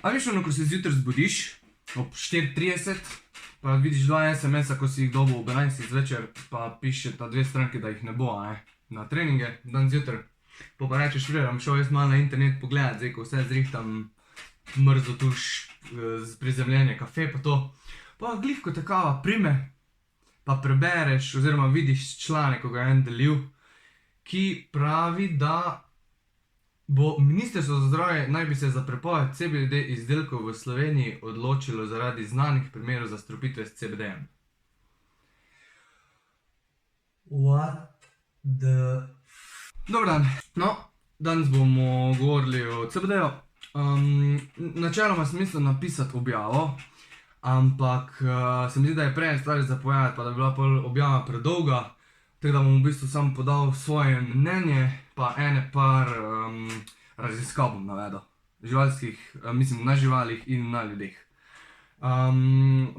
A veš ono, ko se zjutraj zbudiš ob 4:30, pa vidiš 2 SMS-a, ko si jih dobil ob 11 zvečer, pa piše ta 2 stranki, da jih ne bo, na treninge, dan zjutraj. Pa rečeš, bom šel jaz malo na internet pogledat, zdaj, ko vse zrihtam, mrzo tuš, prizemljenje, kafe pa to. Pa glih, ko te kava prime, pa prebereš oziroma vidiš članek, ko ga je en delil, ki pravi, da bo Ministrstvo za zdravje naj bi se za prepoved CBD izdelkov v Sloveniji odločilo zaradi znanih primerov zastrupitve s CBD-jem. What the... Dober dan. No, danes bomo govorili o CBD-ju. Načeloma sem mislil napisati objavo, ampak se mi zdi, da je prej stvari za povedati, pa da bi bila objava predolga. Tako da bom v bistvu sam podal svoje mnenje, pa par raziskav bom navedel. Živalskih, mislim na živalih in na ljudeh.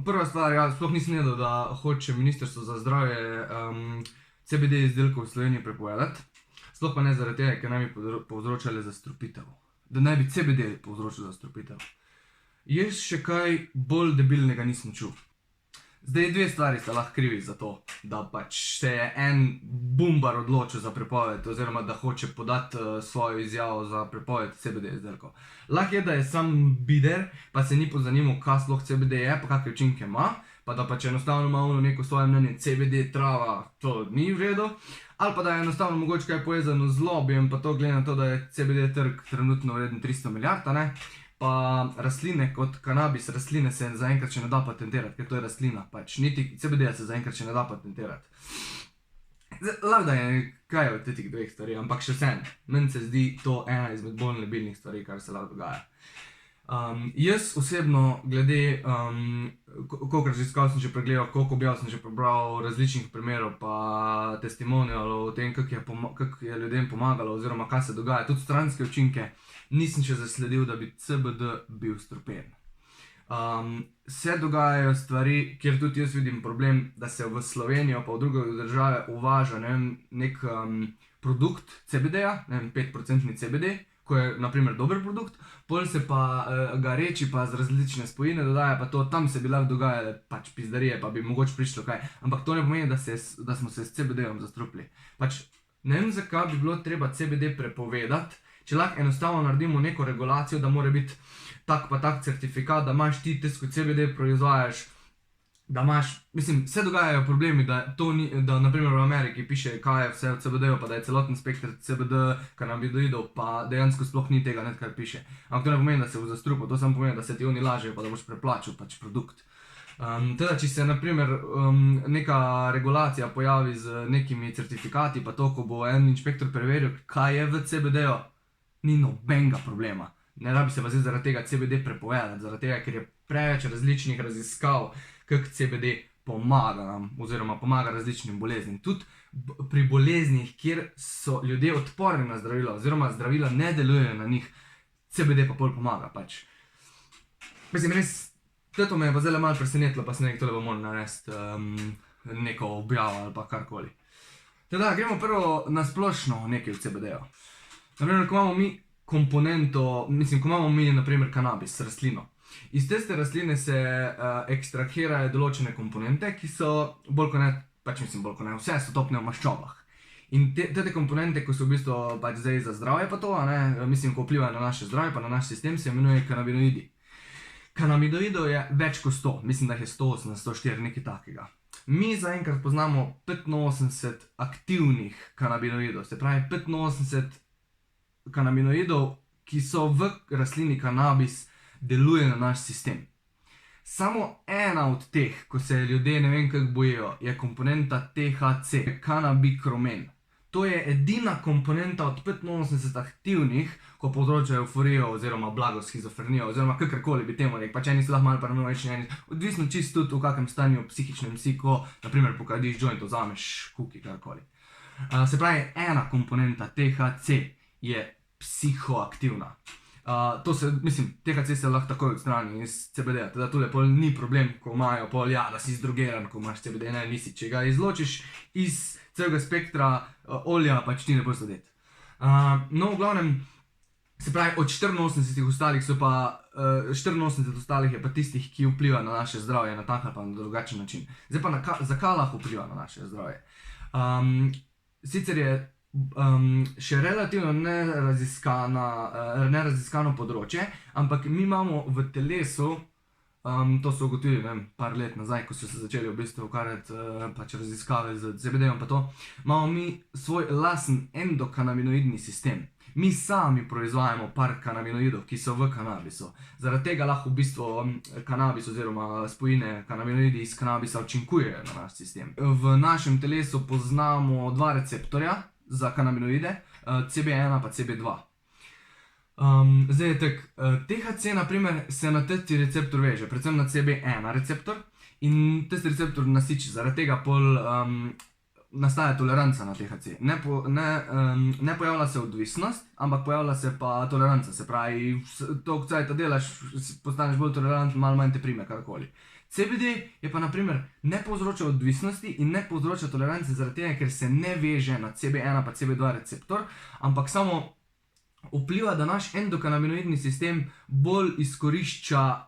Prva stvar, jaz sploh nisem vedel, da hoče Ministrstvo za zdravje CBD izdelkov v Sloveniji prepovedati. Sploh pa ne zaradi tega, ker naj bi povzročali zastrupitev. Da naj bi CBD povzročil zastrupitev. Jaz še kaj bolj debilnega nisem čul. Zdaj, 2 stvari sta lahko krivi za to, da pač se je en bumbar odločil za prepoved, oziroma da hoče podati svojo izjavo za prepoved CBD izdelkov. Lahko je, da je sam bider, pa se ni pozanimal, kaj sploh CBD je, pa kakve učinke ima, pa da pač enostavno ima ono neko svoje mnenje, CBD trava, to ni v redu, ali pa da je enostavno mogoče kaj povezano z lobijem, pa to glede na to, da je CBD trg trenutno vreden 300 milijard, ne? Pa rastline kot kanabis, rastline se zaenkrat še ne da patentirati, ker to je rastlina, pač niti CBD-ja se zaenkrat še ne da patentirati. Lahko da je kaj od teh 2 stvari, ampak še vseeno, meni se zdi to ena izmed bolj nebilnih stvari, kar se lahko dogaja. Jaz osebno glede, koliko raziskav sem že pregledal, koliko objav sem že prebral različnih primerov pa testimonialov o tem, kako je ljudem pomagalo oziroma kaj se dogaja, tudi stranske učinke, nisem še zasledil, da bi CBD bil strupen. Se dogajajo stvari, kjer tudi jaz vidim problem, da se v Slovenijo pa v druge države uvaža nek produkt CBD-ja, 5% CBD, ko je naprimer dober produkt, pol se pa ga reči pa z različne spojine dodaja, pa to tam se bi lahko dogajale pač pizdarije, pa bi mogoče prišlo kaj, ampak to ne pomeni, da smo se s CBD-jem zastrupili. Pač ne vem, zakaj bi bilo treba CBD prepovedati, če lahko enostavno naredimo neko regulacijo, da mora biti tak pa tak certifikat, da imaš ti tisto CBD proizvajaš, da imaš, mislim, se dogajajo problemi, da naprimer v Ameriki piše, kaj je vse v CBD-ju, pa da je celoten spektr CBD kanabinoidov, pa dejansko sploh ni tega, kar piše. Ampak to ne pomeni, da se bo zastrupil, to samo pomeni, da se ti oni lažejo, pa da boš preplačil pač produkt. Teda, če se naprimer neka regulacija pojavi z nekimi certifikati, pa to, ko bo en inšpektor preveril, kaj je v CBD-ju, ni nobenega problema. Ne rabi se pa zdaj zaradi tega CBD prepovedati, zaradi tega, ker je preveč različnih raziskav, kako CBD pomaga nam, oziroma pomaga različnim boleznim. Tudi pri boleznih, kjer so ljudje odporni na zdravila, oziroma zdravila ne delujejo na njih, CBD pa pol pomaga pač. Mislim, res, to me je pa zdaj malo presenetilo, pa se nekaj tole bo moral narediti neko objavo ali pa karkoli. Teda, gremo prvo na splošno nekaj v CBD-ju. Naprimer, ko imamo mi komponento, mislim, ko imamo mi, naprimer, kanabis, rastlino. Iz tiste rastline se ekstrahirajo določene komponente, ki so bolj kot ne, pač mislim bolj kot ne, vse so topne v maščobah. In te komponente, ko so v bistvu pač zdaj za zdravje pa to, mislim, ko vplivajo na naše zdravje pa na naš sistem, se imenuje kanabinoidi. Kanabinoidov je več kot 100, mislim, da jih je 108, 104, nekaj takega. Mi zaenkrat poznamo 85 aktivnih kanabinoidov, se pravi 85 kanabinoidov, ki so v rastlini kanabis, deluje na naš sistem. Samo ena od teh, ko se ljudje ne vem kako bojijo, je komponenta THC, kanabikromen. To je edina komponenta od 85 aktivnih, ko povzroča euforijo oziroma blago schizofrenijo, oziroma kakorkoli bi temu rekel, pač eni so lahko malo paranoični, odvisno čisto tudi v kakem stanju psihičnem si, ko naprimer pokadiš joint, vzameš kuki, karkoli. Se pravi, ena komponenta THC je psihoaktivna. THC se lahko takoj odstrani iz CBD-ja, teda tule pol ni problem, ko imajo pol, da si zdrogeran, ko imaš CBD, ne, nisi, če ga izločiš iz celega spektra olja, pač ti ne boš zadet. No, v glavnem, Se pravi, od 84 ostalih so pa 84 ostalih je pa tistih, ki vpliva na naše zdravje na tak ali pa na drugačen način. Zdaj pa zakaj lahko vpliva na naše zdravje? Sicer je še relativno neraziskano področje, ampak mi imamo v telesu, to so ugotovili, ne vem, par let nazaj, ko so se začeli v bistvu ukvarjati pač raziskave z CBD-jem pa to, imamo mi svoj lasen endokanabinoidni sistem. Mi sami proizvajamo par kanabinoidov, ki so v kanabisu. Zaradi tega lahko v bistvu kanabis oziroma spojine kanabinoidi iz kanabisa učinkujejo na naš sistem. V našem telesu poznamo dva receptorja za kanabinoide, CB1 pa CB2. Zdaj je tak, THC naprimer se na tisti receptor veže, predvsem na CB1 receptor in tisti receptor nasiči, zaradi tega pol nastaja toleranca na THC. Ne pojavlja se odvisnost, ampak pojavlja se pa toleranca, se pravi, toliko cajta delaš, postaneš bolj toleranten, malo manj te prime karkoli. CBD je pa naprimer ne povzroča odvisnosti in ne povzroča tolerance zaradi tega, ker se ne veže na CB1 pa CB2 receptor, ampak samo vpliva, da naš endokanabinoidni sistem bolj izkorišča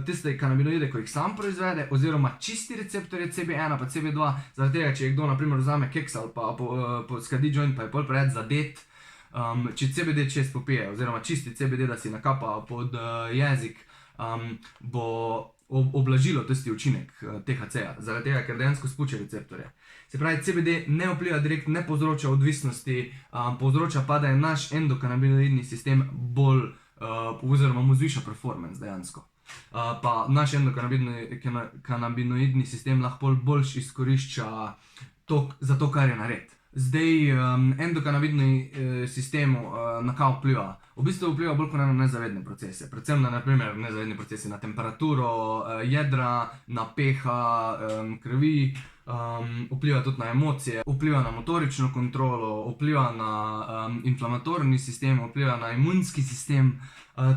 tiste kanabinoide, ko jih sam proizvede, oziroma čisti receptorje CB1 pa CB2, zaradi tega, če je kdo naprimer vzame keks ali pa skadi joint, pa je pol preveč zadet, če CBD čez popije, oziroma čisti CBD, da si nakapa pod jezik, bo oblažilo tisti učinek THC-ja, zaradi tega, ker dejansko spuče receptorje. Se pravi, CBD ne vpliva direkt, ne povzroča odvisnosti, povzroča pa, da je naš endokanabinoidni sistem bolj, oziroma mu zviša performance dejansko. Pa naš endokanabinoidni sistem lahko boljš izkorišča za to, kar je nared. Zdaj, endokanabinoidni sistem na kaj vpliva? V bistvu vpliva bolj kot na nezavedne procese. Predvsem na naprimer nezavedne procese, na temperaturo jedra, na pH krvi, vpliva tudi na emocije, vpliva na motorično kontrolo, vpliva na inflamatorni sistem, vpliva na imunski sistem.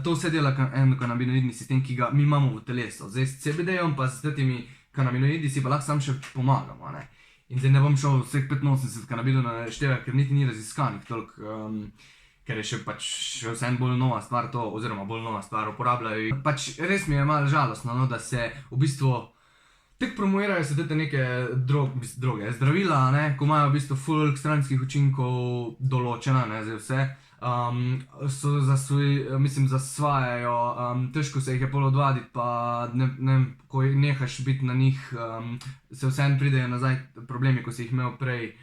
To vse dela endokanabinoidni sistem, ki ga mi imamo v telesu. Zdaj s CBD-jem pa s temi kanabinoidi si pa lahko sam še pomagamo, ne. In zdaj ne bom šel vseh 85 kanabidov naštevati, ker niti ni raziskanih toliko, ker je še pač vseeno bolj nova stvar to, oziroma bolj nova stvar uporabljajo. Pač res mi je malo žalostno, no, da se v bistvu tako promovirajo se te neke droge, zdravila, ne, ko imajo v bistvu ful stranskih učinkov določena, ne, zdaj vse. So zasvajajo, težko se jih je pol odvaditi, pa ne, ko nehaš biti na njih, se vseeno pridejo nazaj problemi, ko si jih imel prej.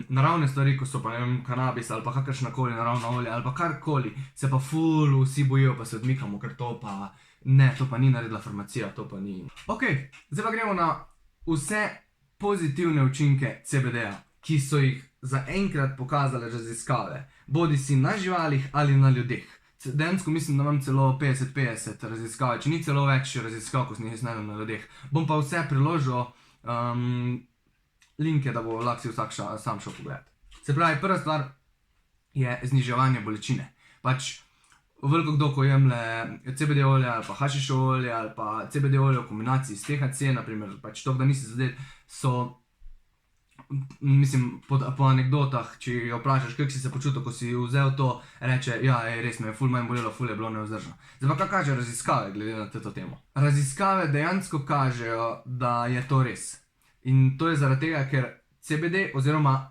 Naravne stvari, ko so pa, ne vem, kanabis ali pa kakršnakoli naravna olja ali pa karkoli, se pa ful vsi bojijo, pa se odmikamo, ker to pa ne, to pa ni naredila farmacija, to pa ni. Ok, zdaj pa gremo na vse pozitivne učinke CBD-ja, ki so jih zaenkrat pokazale raziskave, bodisi na živalih ali na ljudeh. Dejansko mislim, da imam celo 50-50 raziskave, če ni celo več raziskav, ko sem jih najdel na ljudeh. Bom pa vse priložil linke, da bo lahko si vsak sam šel pogledati. Se pravi, prva stvar je zniževanje bolečine. Pač veliko kdo, ko jemlje CBD olje ali pa hašiš olje ali pa CBD olje v kombinaciji s THC, naprimer, pač to, da nisi zadet, so, mislim, po anekdotah, če jo vprašaš, kako si se počutil, ko si vzel to, reče, ja, res me je ful manj bolelo, ful je bilo nevzdržno. Zdaj pa kaj kažejo raziskave glede na to temo? Raziskave dejansko kažejo, da je to res. In to je zaradi tega, ker CBD oziroma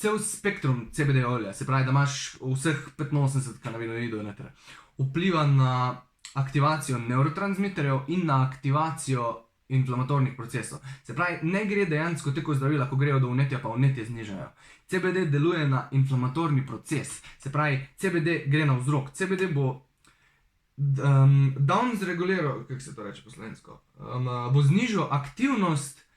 cel spektrum CBD olja, se pravi, da imaš vseh 85 kanabinoidov noter, vpliva na aktivacijo nevrotransmiterjev in na aktivacijo inflamatornih procesov. Se pravi, ne gre dejansko tako zdravila, ko grejo do vnetja, pa vnetje znižajo. CBD deluje na inflamatorni proces. Se pravi, CBD gre na vzrok. CBD bo down zreguliral, kako se to reče po slovensko, bo znižal aktivnost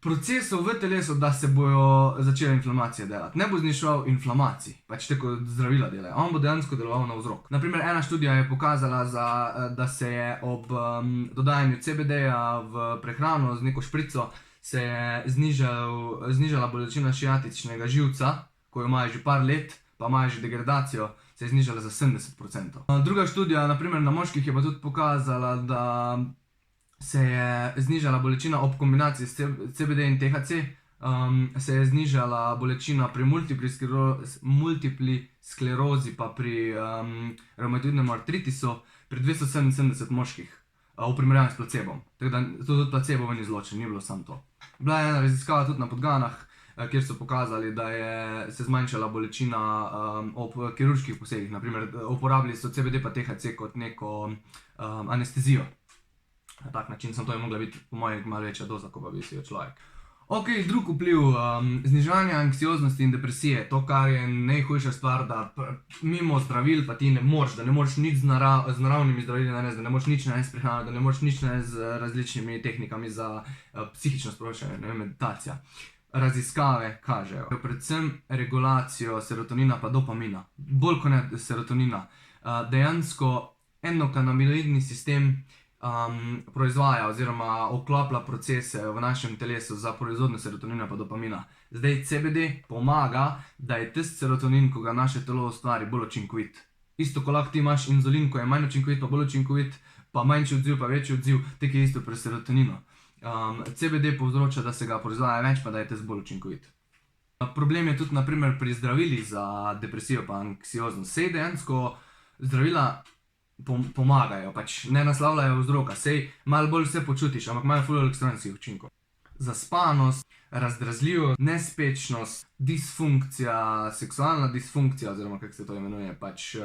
procesov v telesu, da se bojo začele inflamacije delati. Ne bo zniževal inflamacij, pač tako zdravila delajo. On bo dejansko deloval na vzrok. Naprimer, ena študija je pokazala, da se je ob dodajanju CBD-ja v prehrano z neko šprico se je znižala bolečina šiatičnega živca, ko jo imajo že par let, pa imajo že degradacijo, se je znižala za 70%. Druga študija, naprimer na moških, je pa tudi pokazala, da se je znižala bolečina ob kombinaciji s CBD in THC se je znižala bolečina pri multipli sklerozi pa pri revmatoidnem artritisu pri 277 moških, v primerjavi s placebom. Tako da tudi placebo ven izločen, ni bilo samo to. Bila je ena raziskava tudi na Podganah, kjer so pokazali, da je se zmanjšala bolečina ob kirurških posegih. Naprimer, uporabili so CBD pa THC kot neko anestezijo. Na tak način, samo to je mogla biti po mojem malo večja doza, ko pa bi si jo človek. Ok, drug vpliv, znižanje anksioznosti in depresije, to, kar je najhujša stvar, da mimo zdravil pa ti ne moreš, da ne moreš nič z naravnimi zdravili narediti, da ne moreš nič narediti s prehrano, da ne moreš nič narediti z različnimi tehnikami za psihično sproščanje, ne vem, meditacija. Raziskave kažejo predvsem regulacijo serotonina pa dopamina, bolj kot ne serotonina. Dejansko endokannabinoidni sistem proizvaja oziroma vklaplja procese v našem telesu za proizvodnjo serotonina pa dopamina. Zdaj, CBD pomaga, da je tisti serotonin, ko ga naše telo ustvari, bolj učinkovit. Isto, ko lahko ti imaš inzulin, ko je manj učinkovit pa bolj učinkovit, pa manjši odziv pa večji odziv, tako je isto pri serotoninu. CBD povzroča, da se ga proizvaja več, pa da je tisti bolj učinkovit. Problem je tudi naprimer pri zdravilih za depresijo pa anksioznost. Sej dejansko zdravila pomagajo, pač ne naslavljajo vzroka, sej malo bolj se počutiš, ampak imajo ful ekstranskih učinkov. Zaspanost, razdražljivost, nespečnost, disfunkcija, seksualna disfunkcija, oziroma kako se to imenuje, pač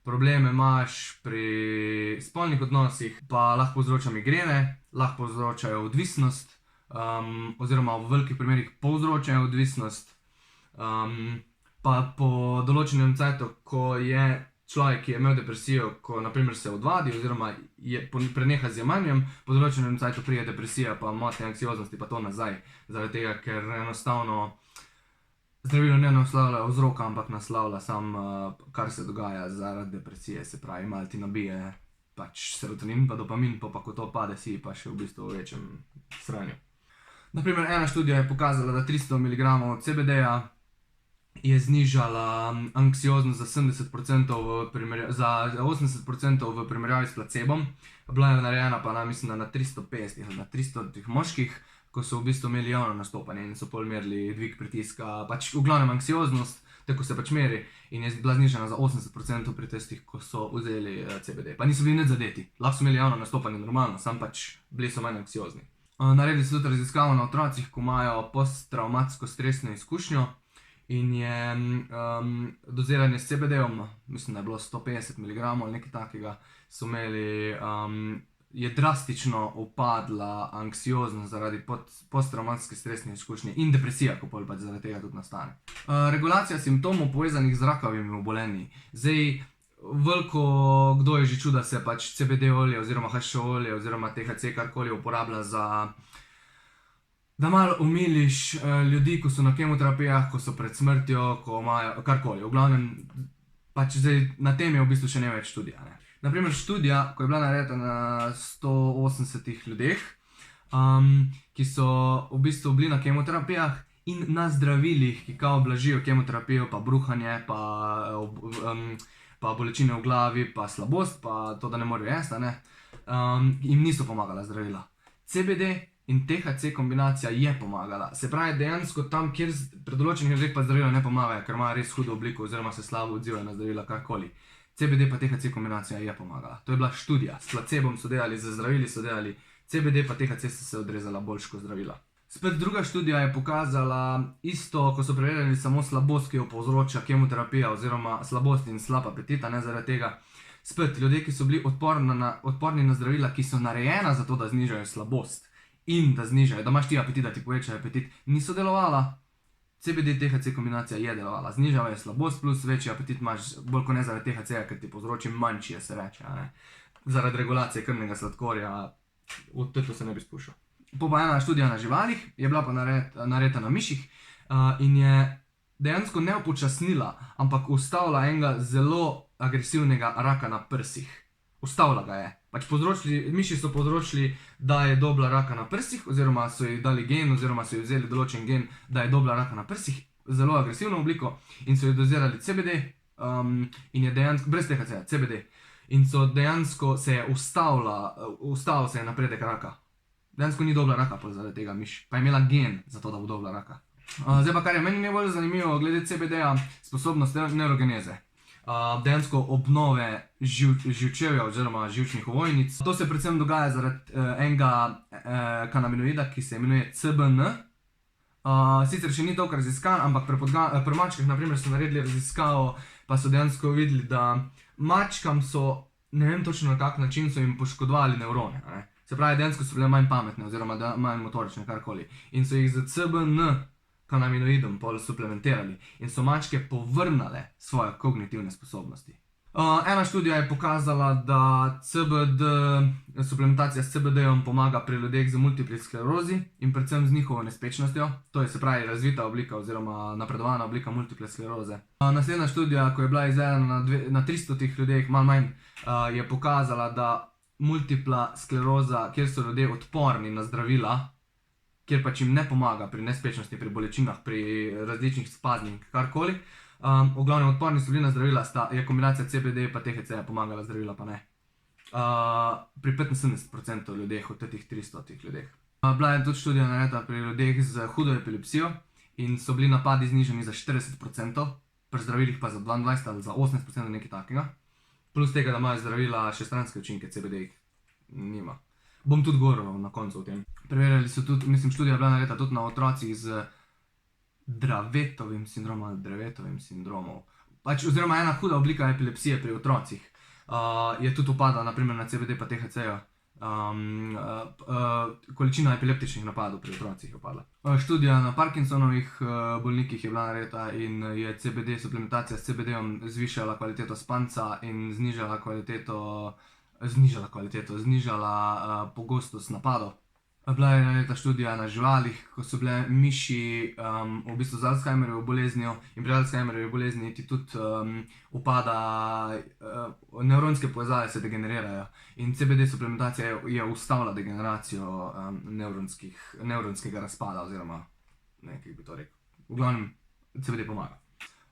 probleme imaš pri spolnih odnosih, pa lahko povzroča migrene, lahko povzročajo odvisnost, oziroma v velikih primerih povzročajo odvisnost, pa po določenem cajtu, ko je človek, ki je imel depresijo, ko naprimer se odvadi oziroma preneha z jemanjem, po določenem cajtu pride depresija pa motnje anksioznosti pa to nazaj, zaradi tega, ker enostavno zdravilo ne naslavlja vzroka, ampak naslavlja samo, kar se dogaja zaradi depresije, se pravi, malo ti nabije pač serotonin pa dopamin, pa ko to pade, si pa še v bistvu v večjem sranju. Naprimer, ena študija je pokazala, da 300 mg CBD-ja je znižala anksioznost za 80% za 80% v primerjavi s placebom. Bila je narejena pa mislim, na 350 ali na 300 moških, ko so v bistvu imeli javno nastopanje in so pol merili dvig pritiska, pač v glavnem anksioznost, tako se pač meri, in je bila znižana za 80% pri tistih, ko so vzeli CBD. Pa niso bili nič zadeti, lahko so imeli javno nastopanje normalno, samo pač bili so manj anksiozni. Naredili so tudi raziskavo na otrocih, ko imajo posttraumatsko stresno izkušnjo, in je doziranje s CBD-om, mislim, da je bilo 150 mg ali nekaj takega, so imeli, je drastično upadla anksioznost zaradi posttraumatske stresne izkušnje in depresija, ko pol pač zaradi tega tudi nastane. Regulacija simptomov povezanih z rakavimi obolenji. Zdaj, veliko kdo je že čuda se pač CBD olje oziroma HŠ olje oziroma THC karkoli uporablja za da malo umiliš ljudi, ko so na kemoterapijah, ko so pred smrtjo, ko imajo karkoli. V glavnem, pač zdaj na tem je v bistvu še ne več študija, ne. Naprimer študija, ko je bila narejena na 180 ljudeh, ki so v bistvu bili na kemoterapijah in na zdravilih, ki kao blažijo kemoterapijo, pa bruhanje, pa bolečine v glavi, pa slabost, pa to, da ne morejo jesti, ne, jim niso pomagala zdravila. CBD in THC kombinacija je pomagala. Se pravi, dejansko tam, kjer pri določenih ljudeh pa zdravila ne pomagajo, ker imajo res hudo obliko oziroma se slabo odzivajo na zdravila, karkoli. CBD pa THC kombinacija je pomagala. To je bila študija. S placebom so delali, z zdravili so delali, CBD pa THC so se odrezala boljš kot zdravila. Spet druga študija je pokazala isto, ko so preverjali samo slabost, ki jo povzroča kemoterapija oziroma slabost in slab apetit, ne zaradi tega. Spet ljudje, ki so bili odporni na zdravila, ki so narejena za to, da znižajo slabost in da znižajo, da imaš ti apetit, da ti povečajo apetit, niso delovala. CBD-THC kombinacija je delovala, znižala je slabost plus večji apetit imaš, bolj kot ne zaradi THC-ja, ker ti povzroči manjši, se reče, ne. Zaradi regulacije krvnega sladkorja, v to se ne bi spuščal. Pa ena študija na živalih, je bila pa narejena na miših, in je dejansko ne upočasnila, ampak ustavila enega zelo agresivnega raka na prsih. Ustavila ga je. Pač miši so povzročili, da je dobila raka na prsih, oziroma so ji dali gen, oziroma so ji vzeli določen gen, da je dobila raka na prsih, zelo agresivno obliko, in so ji dozirali CBD, in je dejansko, brez THC-ja, CBD, in so dejansko se je ustavil se je napredek raka. Dejansko ni dobila raka pol zaradi tega miš, pa je imela gen za to, da bo dobila raka. Zdaj pa, kar je meni najbolj zanimivo glede CBD-ja, sposobnost neurogeneze. Dejansko obnove živčevja oziroma živčnih ovojnic. To se predvsem dogaja zaradi enega kanabinoida, ki se imenuje CBN. Sicer še ni toliko raziskan, ampak pri mačkah na primer so naredili raziskavo, pa so dejansko videli, da mačkam so, ne vem točno na kak način, so jim poškodovali nevrone. Se pravi, dejansko so bile manj pametne oziroma manj motorične, karkoli. In so jih z CBN kanabinoidom pol suplementirali in so mačke povrnale svoje kognitivne sposobnosti. Ena študija je pokazala, da suplementacija s CBD-jem pomaga pri ljudeh z multipli sklerozi in predvsem z njihovo nespečnostjo. To je se pravi razvita oblika oziroma napredovana oblika multiple skleroze. Naslednja študija, ko je bila izvedena na 300 ljudeh, malo manj, je pokazala, da multipla skleroza, kjer so ljudje odporni na zdravila, kjer pač jim ne pomaga pri nespečnosti, pri bolečinah, pri različnih spazmih, karkoli. V glavnem odporni so bili na zdravila, je kombinacija CBD pa THC pomagala, zdravila pa ne. Pri 75% ljudeh od teh 300 ljudeh. Bila je tudi študija narejena pri ljudeh z hudo epilepsijo in so bili napadi znižani za 40%, pri zdravilih pa za 22% ali za 18%, nekaj takega. Plus tega, da imajo zdravila še stranske učinke, CBD jih nima. Bom tudi govoril na koncu o tem. Preverjali so tudi, mislim, študija je bila narejena tudi na otrocih z Dravetovim sindromom ali Dravetovim sindromom. Pač, oziroma ena huda oblika epilepsije pri otrocih je tudi upadla, naprimer na CBD pa THC-ju. Količina epileptičnih napadov pri otrocih je upadla. Študija na Parkinsonovih bolnikih je bila narejena in je CBD suplementacija s CBD-jem zvišala kvaliteto spanca in znižala pogostost napadov. Bila je narejena študija na živalih, ko so bile miši v bistvu z Alzheimerjevo boleznijo in pri Alzheimerjevi bolezni ti tudi upada, nevronske povezave se degenerirajo in CBD suplementacija je ustavila degeneracijo nevronskega razpada oziroma nekaj bi to rekel. V glavnem CBD pomaga.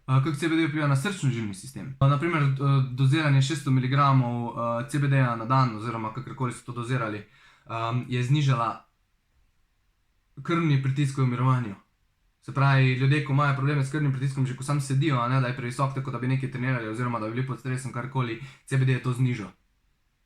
Kako CBD vpliva na srčno-žilni sistem? Naprimer, doziranje 600 mg CBD-ja na dan oziroma kakorkoli so to dozirali, je znižala krvni pritisk v mirovanju. Se pravi, ljudje, ko imajo probleme s krvnim pritiskom, že ko sam sedijo, da je previsok, tako da bi nekaj trenirali oziroma da bi bili pod stresom, karkoli, CBD je to znižal.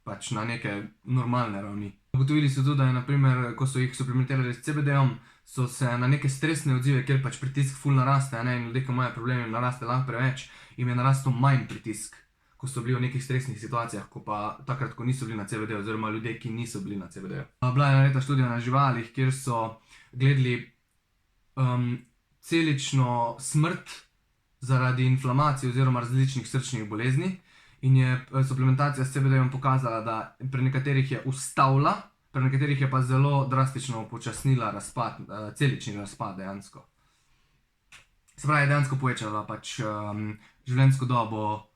Pač na neke normalne ravni. Ugotovili so tudi, da je naprimer, ko so jih suplementirali s CBD-jem, so se na neke stresne odzive, kjer pač pritisk ful naraste, in ljudje, ko imajo probleme, naraste lahko preveč, jim je narastel manj pritisk, ko so bili v nekih stresnih situacijah, ko pa takrat, ko niso bili na CBD oziroma ljudje, ki niso bili na CBD. Bila je narejena študija na živalih, kjer so gledali celično smrt zaradi inflamacije oziroma različnih srčnih bolezni in je suplementacija s CBD-jem pokazala, da pri nekaterih je ustavila, pri nekaterih je pa zelo drastično upočasnila razpad, celični razpad dejansko. Se pravi, dejansko povečala pač življenjsko dobo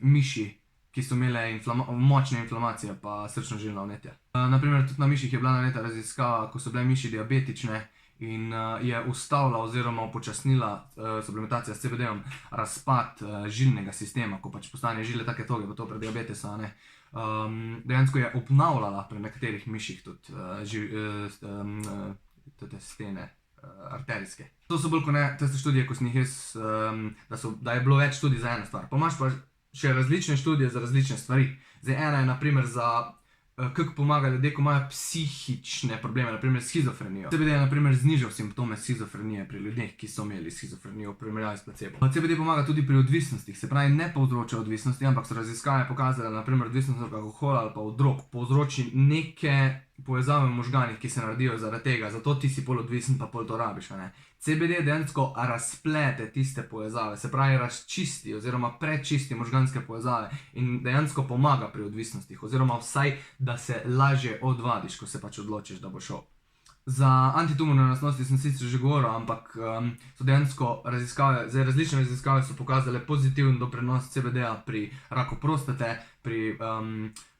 miši, ki so imele močne inflamacije pa srčno-žilna vnetja. Naprimer, tudi na miših je bila narejena raziskava, ko so bile miši diabetične in je ustavila oziroma upočasnila suplementacija s CBD-jem razpad žilnega sistema, ko pač postane žile take toge, pa to pri diabetesu, dejansko je obnavljala pri nekaterih miših tudi te stene arterijske. To so bolj kot ne tiste študije, ko sem jih jaz, da je bilo več študij za eno stvar. Pa imaš pa še različne študije za različne stvari. Zdaj ena je naprimer za kako pomaga ljudje, ko imajo psihične probleme, naprimer shizofrenijo. CBD je naprimer znižal simptome shizofrenije pri ljudeh, ki so imeli shizofrenijo v primerjavi s placebo. CBD pomaga tudi pri odvisnostih, se pravi ne povzroča odvisnosti, ampak so raziskave pokazale, naprimer odvisnost od alkohola ali pa od drog povzroči neke povezave v možganih, ki se naredijo zaradi tega, zato ti si pol odvisen pa pol to rabiš, CBD dejansko razplete tiste povezave, se pravi razčisti oziroma prečisti možganske povezave in dejansko pomaga pri odvisnostih oziroma vsaj, da se lažje odvadiš, ko se pač odločiš, da bo šel. Za antitumorne lastnosti sem sicer že govoril, ampak so dejansko raziskave, različne raziskave so pokazale pozitiven doprinos CBD-ja pri raku prostate, pri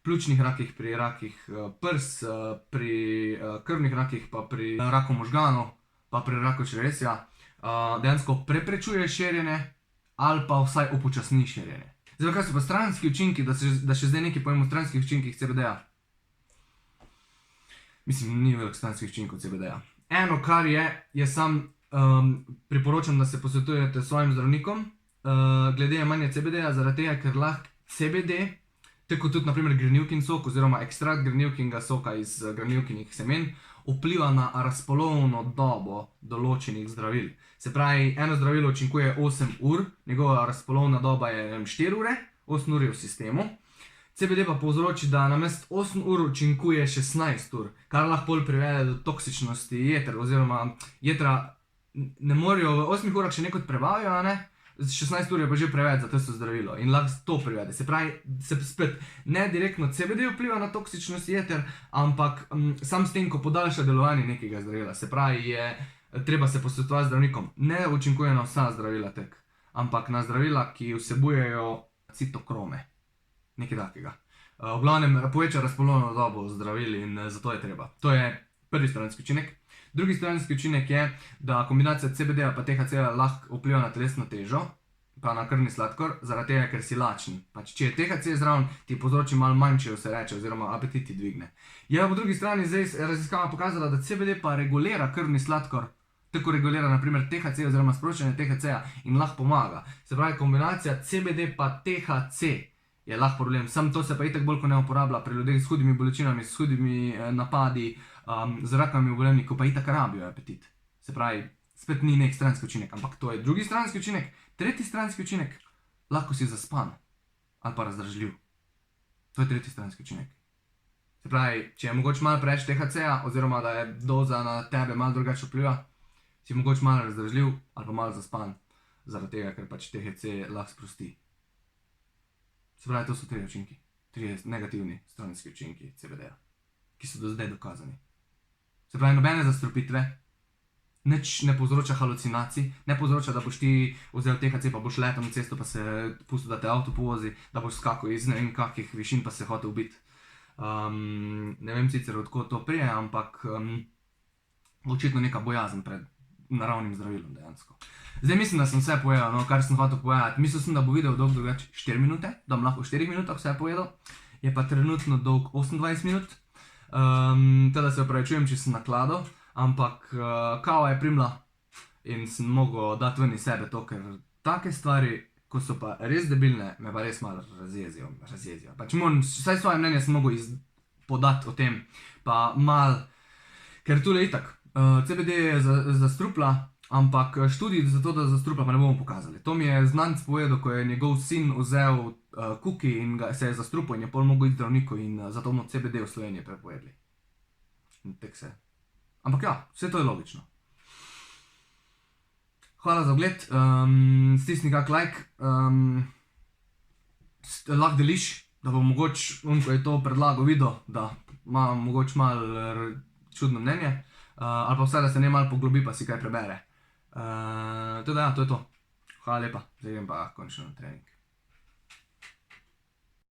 pljučnih rakih, pri rakih prs, pri krvnih rakih, pa pri raku možganov, pa pri raku črevesja. Dejansko preprečuje širjenje ali pa vsaj upočasni širjenje. Zdaj, kaj so pa stranski učinki, da še zdaj nekaj povem o stranskih učinkih CBD-ja. Mislim, ni veliko stranskih učinkov CBD-ja. Eno, kar je sam priporočam, da se posvetujete s svojim zdravnikom, glede jemanja CBD-ja, zaradi tega, ker lahko CBD, tako tudi naprimer grenivkin sok oziroma ekstrakt grenivkinga soka iz grenivkinih semen, vpliva na razpolovno dobo določenih zdravil. Se pravi, eno zdravilo učinkuje 8 ur, njegova razpolovna doba je 4 ure, 8 ur je v sistemu. CBD pa povzroči, da namesto 8 ur učinkuje 16 ur, kar lahko bolj privede do toksičnosti jeter, oziroma jetra ne morejo v 8 urah še nekaj prebavijo, a ne? 16 ur je pa že preveč za tisto zdravilo in lahko to privede. Se pravi, spet ne direktno CBD vpliva na toksičnost jeter, ampak sam s tem, ko podaljša delovanje nekega zdravila. Se pravi, treba se posvetovati z zdravnikom. Ne učinkuje na vsa zdravila tek, ampak na zdravila, ki vsebujejo citokrome. Nekaj takega. V glavnem poveča razpolovno dobo zdravil in zato je treba. To je prvi stranski učinek. Drugi stranski učinek je, da kombinacija CBD-ja pa THC-ja lahko vpliva na telesno težo, pa na krvni sladkor, zaradi tega, ker si lačen. Pač, če je THC zraven, ti povzroči malo manjšo, se reče, oziroma apetit ti dvigne. Je pa po drugi strani zdaj raziskava pokazala, da CBD pa regulira krvni sladkor, tako regulira naprimer THC oziroma sproščanje THC-ja in lahko pomaga. Se pravi, kombinacija CBD pa THC je lahko problem. Sam to se pa itak bolj, ko ne uporablja pri ljudeh s hudimi bolečinami, s hudimi napadi, z rakavimi obolenji, ko pa itak rabijo apetit. Se pravi, spet ni nek stranski učinek, ampak to je drugi stranski učinek. Tretji stranski učinek, lahko si zaspan ali pa razdražljiv. To je tretji stranski učinek. Se pravi, če je mogoče malo preveč THC-ja, oziroma da je doza na tebe malo drugače vpliva, si mogoče malo razdražljiv ali pa malo zaspan, zaradi tega, ker pač THC lahko sprosti. Se pravi, to so 3 učinki, 3 negativni stranski učinki CBD-ja, ki so do zdaj dokazani. Se pravi, nobene zastrupitve, nič ne povzroča halucinacij, ne povzroča, da boš ti vzel THC pa boš letel na cesto pa se pustil, da te avto povozi, da boš skakal iz ne vem kakih višin pa se hotel ubiti. Ne vem sicer odkot to prije, ampak očitno neka bojazen pred naravnim zdravilom dejansko. Zdaj mislim, da sem vse povedal, no, kar sem hotel povedati. Mislil sem, da bo video dolg drugače 4 minute, da bom lahko v 4 minutah vse povedal. Je pa trenutno dolg 28 minut. Teda se opravičujem, če sem nakladal, ampak kava je primla in sem mogel dati ven iz sebe to, ker take stvari, ko so pa res debilne, me pa res malo razjezijo. Pač vsaj svoje mnenje sem mogel podati o tem, pa malo, ker tule itak. CBD je zastrupla, ampak študij za to, da zastrupla, pa ne bomo pokazali. To mi je znanec povedal, ko je njegov sin vzel kuki in se je zastrupil in je pol mogel iti zdravniku in zato mu CBD v Sloveniji prepovedali. Tek se. Ampak ja, vse to je logično. Hvala za ogled, stisni kak like, lahko deliš, da bo mogoče, ko je to predlagal video, da ima mogoče malo čudno mnenje. Ali pa vsaj, da se ne malo poglobi, pa si kaj prebere. Teda ja, to je to. Hvala lepa, zdaj grem pa končno na trening.